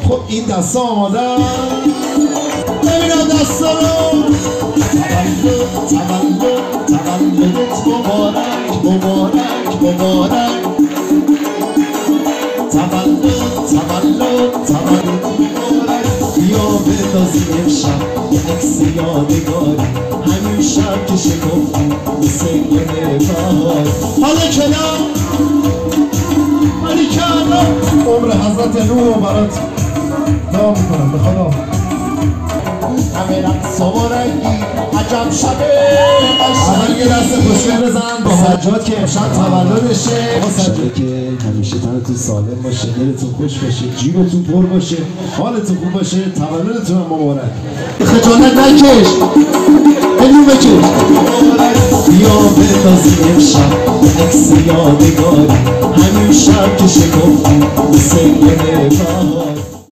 خب این دستا آماده ببینم دستا رو. تولدت مبارک مبارک مبارک. تولدت مبارک. بیا بندازی امشب یه عکس یادگاری، همین شب که شکفتی مثل گل بهار. حالا کلام ولی کردم عمر حضرت نوح رو برات دعا میکنم به خدا. همه رقص و رنگی عجب شبه قشنگ. اول یه دست خوشگل بزن با سجاد که امشب تولدشه. شبه که همیشه تنتون سالم باشه، دلتون خوش باشه، جیبتون پر باشه، حالتون خوب باشه. تولدتون هم مبارک. خجالت نکش، علوم بکش. بیا بندازی امشب عکس یادگاری، همین شب که شکفتی مثل گل بهار.